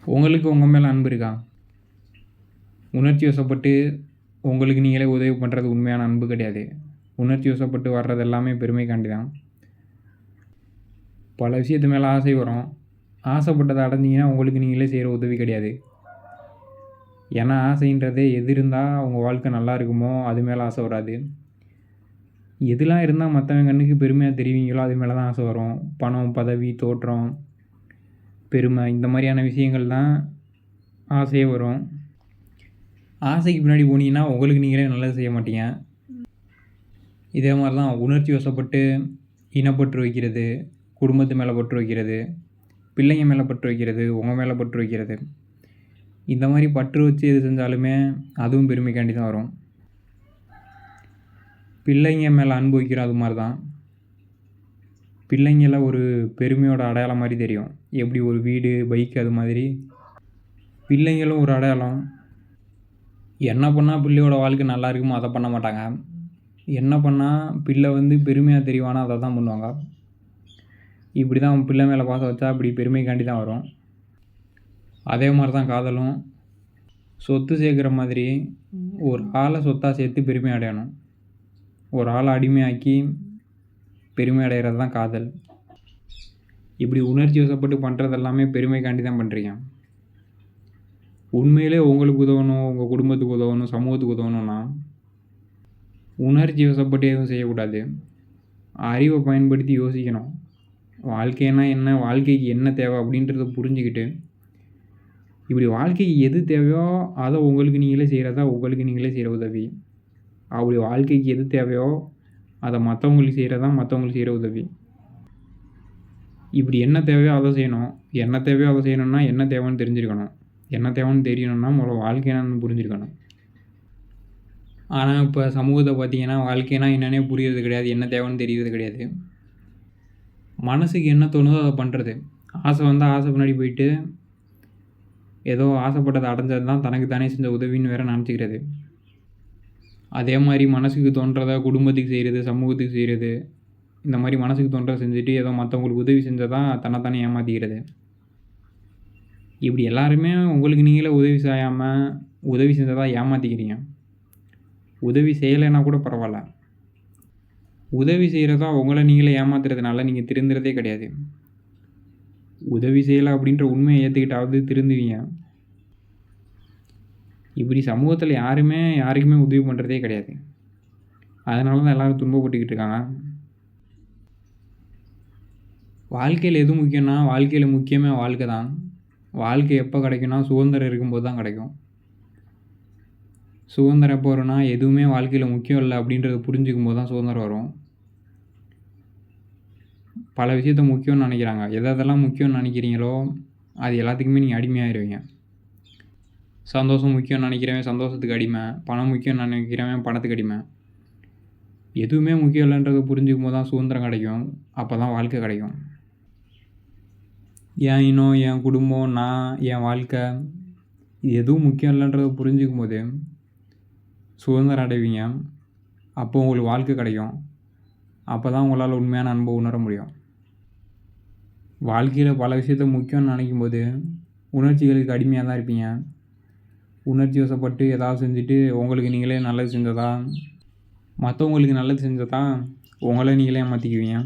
உங்களுக்கு உங்கள் மேலே அன்பு இருக்கா? உணர்ச்சி வசப்பட்டு உங்களுக்கு நீங்களே உதவி பண்ணுறது உண்மையான அன்பு கிடையாது. உணர்ச்சி வசப்பட்டு வர்றது எல்லாமே பெருமைக்காண்டி தான். பல விஷயத்து மேலே ஆசை வரும். ஆசைப்பட்டதை அடைஞ்சிங்கன்னா உங்களுக்கு நீங்களே செய்கிற உதவி கிடையாது. ஏன்னா ஆசைன்றதே எது இருந்தால் உங்கள் வாழ்க்கை நல்லா இருக்குமோ அது மேலே ஆசை வராது. எதுலாம் இருந்தால் மற்றவங்க கண்ணுக்கு பெருமையாக தெரிவிங்களோ அது மேலே தான் ஆசை வரும். பணம், பதவி, தோற்றம், பெருமை இந்த மாதிரியான விஷயங்கள் தான் ஆசையே வரும். ஆசைக்கு பின்னாடி போனீங்கன்னா உங்களுக்கு நீங்களே நல்லது செய்ய மாட்டீங்க. இதே மாதிரி தான் உணர்ச்சி வசப்பட்டு இனப்பற்று வைக்கிறது, குடும்பத்து மேலே பற்று வைக்கிறது, பிள்ளைங்க மேலே பற்று வைக்கிறது, உங்கள் மேலே பற்று வைக்கிறது, இந்த மாதிரி பற்று வச்சு எது செஞ்சாலுமே அதுவும் பெருமைக்காண்டி தான் வரும். பிள்ளைங்க மேலே அன்பு வைக்கிறோம் அது மாதிரி தான். பிள்ளைங்கள ஒரு பெருமையோட அடையாளம் மாதிரி தெரியும். எப்படி ஒரு வீடு, பைக் அது மாதிரி பிள்ளைங்களும் ஒரு அடையாளம். என்ன பண்ணால் பிள்ளையோட வாழ்க்கை நல்லா இருக்குமோ அதை பண்ண மாட்டாங்க. என்ன பண்ணால் பிள்ளை பெருமையாக தெரிவானோ அதை தான் பண்ணுவாங்க. இப்படி தான் பிள்ளை மேலே பாசம் வச்சா இப்படி பெருமைக்காண்டி தான் வரும். அதே மாதிரி தான் காதலும். சொத்து சேர்க்குற மாதிரி ஒரு ஆளை சொத்தாக சேர்த்து பெருமை அடையணும். ஒரு ஆளை அடிமையாக்கி பெருமை அடைகிறது தான் காதல். இப்படி உணர்ச்சி வசப்பட்டு பண்ணுறது எல்லாமே பெருமைக்காண்டி தான் பண்ணுறீங்க. உண்மையிலே உங்களுக்கு உதவணும், உங்கள் குடும்பத்துக்கு உதவணும், சமூகத்துக்கு உதவணும்னா உணர்ச்சி வசப்பட்டு எதுவும் செய்யக்கூடாது. அறிவை பயன்படுத்தி யோசிக்கணும். வாழ்க்கைன்னா என்ன, வாழ்க்கைக்கு என்ன தேவை அப்படின்றத புரிஞ்சுக்கிட்டு இப்படி வாழ்க்கைக்கு எது தேவையோ அதை உங்களுக்கு நீங்களே செய்கிறதா உங்களுக்கு நீங்களே செய்கிற உதவி. அப்படி வாழ்க்கைக்கு எது தேவையோ அதை மற்றவங்களுக்கு செய்கிறதா மற்றவங்களுக்கு செய்கிற உதவி. இப்படி என்ன தேவையோ அதை செய்யணும். என்ன தேவையோ அதை செய்யணும்னா என்ன தேவைன்னு தெரிஞ்சிருக்கணும். என்ன தேவைன்னு தெரியணும்னா முதல்ல வாழ்க்கை என்னன்னு புரிஞ்சுருக்கணும். ஆனால் இப்போ சமூகத்தை பார்த்திங்கன்னா வாழ்க்கைனா என்னன்னே புரிகிறது கிடையாது, என்ன தேவைன்னு தெரிகிறது கிடையாது. மனசுக்கு என்ன தோணுதோ அதை பண்ணுறது. ஆசை வந்தால் ஆசை பின்னாடி போயிட்டு ஏதோ ஆசைப்பட்டதை அடைஞ்சது தான் தனக்கு தானே செஞ்ச உதவின்னு வேறு நினச்சிக்கிறது. அதே மாதிரி மனசுக்கு தோன்றதை குடும்பத்துக்கு செய்கிறது, சமூகத்துக்கு செய்கிறது, இந்த மாதிரி மனசுக்கு தோன்றதை செஞ்சுட்டு ஏதோ மற்றவங்களுக்கு உதவி செஞ்சதான் தன்னைத்தானே ஏமாற்றிக்கிறது. இப்படி எல்லாருமே உங்களுக்கு நீங்களே உதவி செய்யாமல் உதவி செஞ்சதாக ஏமாற்றிக்கிறீங்க. உதவி செய்யலைன்னா கூட பரவாயில்ல. உதவி செய்கிறதா உங்களை நீங்களே ஏமாத்துறதுனால நீங்கள் திருந்துறதே கிடையாது. உதவி செய்யலை அப்படின்ற உண்மையை ஏற்றுக்கிட்டாவது திருந்துவீங்க. இப்படி சமூகத்தில் யாருக்குமே உதவி பண்ணுறதே கிடையாது. அதனால தான் எல்லோரும் துன்பப்பட்டுக்கிட்டு இருக்காங்க. வாழ்க்கையில் எது முக்கியம்னா வாழ்க்கையில் முக்கியமே வாழ்க்கை தான். வாழ்க்கை எப்போ கிடைக்கும்னா சுதந்திரம் இருக்கும்போது தான் கிடைக்கும். சுதந்திரம் எப்போ வரும்னா எதுவுமே வாழ்க்கையில் முக்கியம் இல்லை அப்படின்றத புரிஞ்சுக்கும் போது தான் சுதந்திரம் வரும். பல விஷயத்த முக்கியம்னு நினைக்கிறாங்க. எதெல்லாம் முக்கியம்னு நினைக்கிறீங்களோ அது எல்லாத்துக்குமே நீங்கள் அடிமையாகிடுவீங்க. சந்தோஷம் முக்கியம்னு நினைக்கிறவன் சந்தோஷத்துக்கு அடிமை, பணம் முக்கியம்னு நினைக்கிறவன் பணத்துக்கு அடிமை. எதுவுமே முக்கியம் இல்லைன்றதை புரிஞ்சுக்கும் போது தான் சுதந்திரம் கிடைக்கும். அப்போ தான் வாழ்க்கை கிடைக்கும். என் இனம், என் குடும்பம், நான், என் வாழ்க்கை இது எதுவும் முக்கியம் இல்லைன்றதை புரிஞ்சுக்கும் போது சுதந்திரம் அடைவீங்க. அப்போ உங்களுக்கு வாழ்க்கை கிடைக்கும். அப்போ தான் உங்களால் உண்மையான அன்பை உணர முடியும். வாழ்க்கையில் பல விஷயத்த முக்கியம்னு நினைக்கும் போது உணர்ச்சிகளுக்கு அடிமையாக தான் இருப்பீங்க. உணர்ச்சி வசப்பட்டு ஏதாவது செஞ்சுட்டு உங்களுக்கு நீங்களே நல்லது செஞ்சதா மற்றவங்களுக்கு நல்லது செஞ்சதா உங்களை நீங்களே மாற்றிக்குவீங்க.